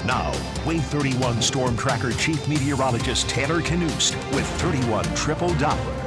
Now, Wave 31 Storm Tracker Chief Meteorologist Taylor Knust with 31 Triple Doppler.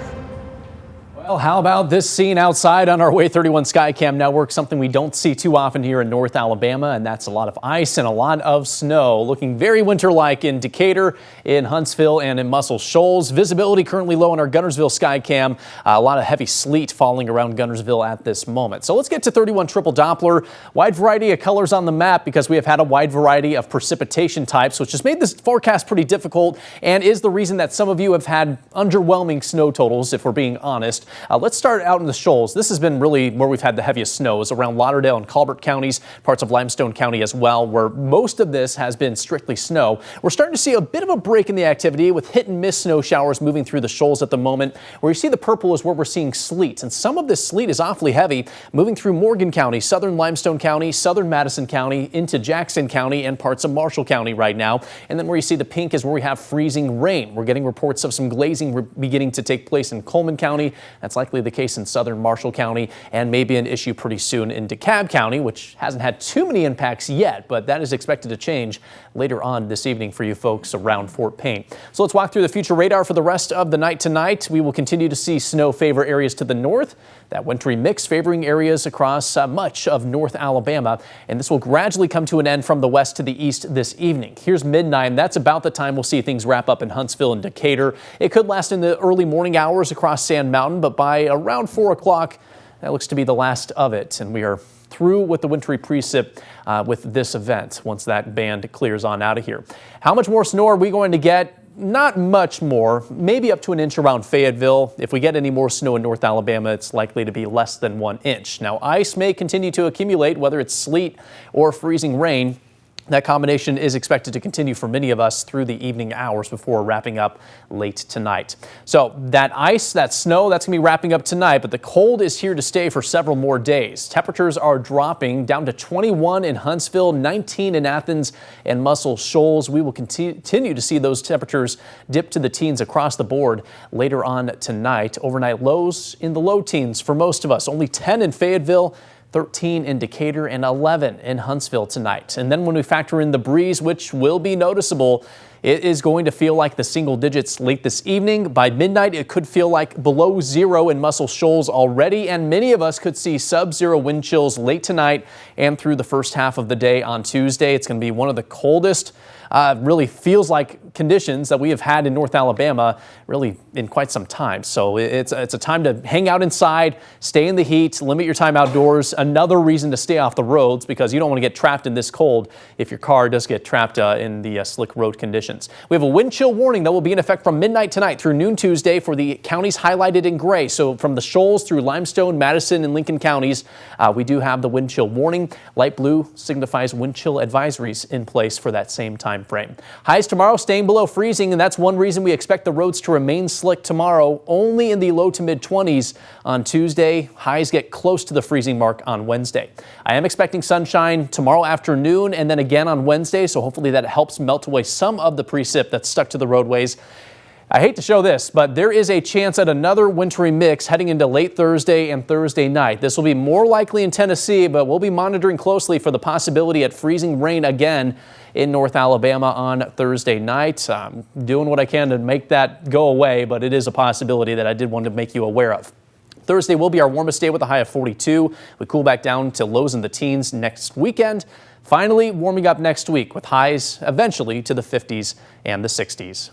Well, how about this scene outside on our Wave 31 Skycam network? Something we don't see too often here in North Alabama, and that's a lot of ice and a lot of snow. Looking very winter-like in Decatur, in Huntsville, and in Muscle Shoals. Visibility currently low on our Guntersville Skycam. A lot of heavy sleet falling around Guntersville at this moment. So let's get to 31 Triple Doppler. Wide variety of colors on the map because we have had a wide variety of precipitation types, which has made this forecast pretty difficult and is the reason that some of you have had underwhelming snow totals, if we're being honest. Let's start out in the Shoals. This has been really where we've had the heaviest snows, around Lauderdale and Colbert counties, parts of Limestone County as well, where most of this has been strictly snow. We're starting to see a bit of a break in the activity with hit and miss snow showers moving through the Shoals at the moment. Where you see the purple is where we're seeing sleet, and some of this sleet is awfully heavy, moving through Morgan County, southern Limestone County, southern Madison County, into Jackson County and parts of Marshall County right now. And then where you see the pink is where we have freezing rain. We're getting reports of some glazing beginning to take place in Coleman County. That's likely the case in southern Marshall County, and maybe an issue pretty soon in DeKalb County, which hasn't had too many impacts yet, but that is expected to change later on this evening for you folks around Fort Payne. So let's walk through the future radar for the rest of the night tonight. We will continue to see snow favor areas to the north, that wintry mix favoring areas across much of North Alabama, and this will gradually come to an end from the west to the east this evening. Here's midnight. That's about the time we'll see things wrap up in Huntsville and Decatur. It could last in the early morning hours across Sand Mountain, but by around 4 o'clock, that looks to be the last of it, and we are through with the wintry precip with this event once that band clears on out of here. How much more snow are we going to get? Not much more, maybe up to an inch around Fayetteville. If we get any more snow in North Alabama, it's likely to be less than 1 inch. Now, ice may continue to accumulate, whether it's sleet or freezing rain. That combination is expected to continue for many of us through the evening hours before wrapping up late tonight. So that ice, that snow, that's going to be wrapping up tonight, but the cold is here to stay for several more days. Temperatures are dropping down to 21 in Huntsville, 19 in Athens and Muscle Shoals. We will continue to see those temperatures dip to the teens across the board later on tonight. Overnight lows in the low teens for most of us. Only 10 in Fayetteville, 13 in Decatur, and 11 in Huntsville tonight. And then when we factor in the breeze, which will be noticeable, it is going to feel like the single digits late this evening. By midnight, it could feel like below zero in Muscle Shoals already, and many of us could see sub-zero wind chills late tonight and through the first half of the day on Tuesday. It's going to be one of the coldest, really feels like conditions that we have had in North Alabama really in quite some time. So it's a time to hang out inside, stay in the heat, limit your time outdoors. Another reason to stay off the roads because you don't want to get trapped in this cold if your car does get trapped in the slick road conditions. We have a wind chill warning that will be in effect from midnight tonight through noon Tuesday for the counties highlighted in gray. So from the Shoals through Limestone, Madison, and Lincoln counties, we do have the wind chill warning. Light blue signifies wind chill advisories in place for that same time frame. Highs tomorrow staying below freezing, and that's one reason we expect the roads to remain slick tomorrow, only in the low to mid 20s on Tuesday. Highs get close to the freezing mark on Wednesday. I am expecting sunshine tomorrow afternoon and then again on Wednesday, so hopefully that helps melt away some of the precip that's stuck to the roadways. I hate to show this, but there is a chance at another wintry mix heading into late Thursday and Thursday night. This will be more likely in Tennessee, but we'll be monitoring closely for the possibility at freezing rain again in North Alabama on Thursday night. I'm doing what I can to make that go away, but it is a possibility that I did want to make you aware of. Thursday will be our warmest day with a high of 42. We cool back down to lows in the teens next weekend. Finally, warming up next week with highs eventually to the 50s and the 60s.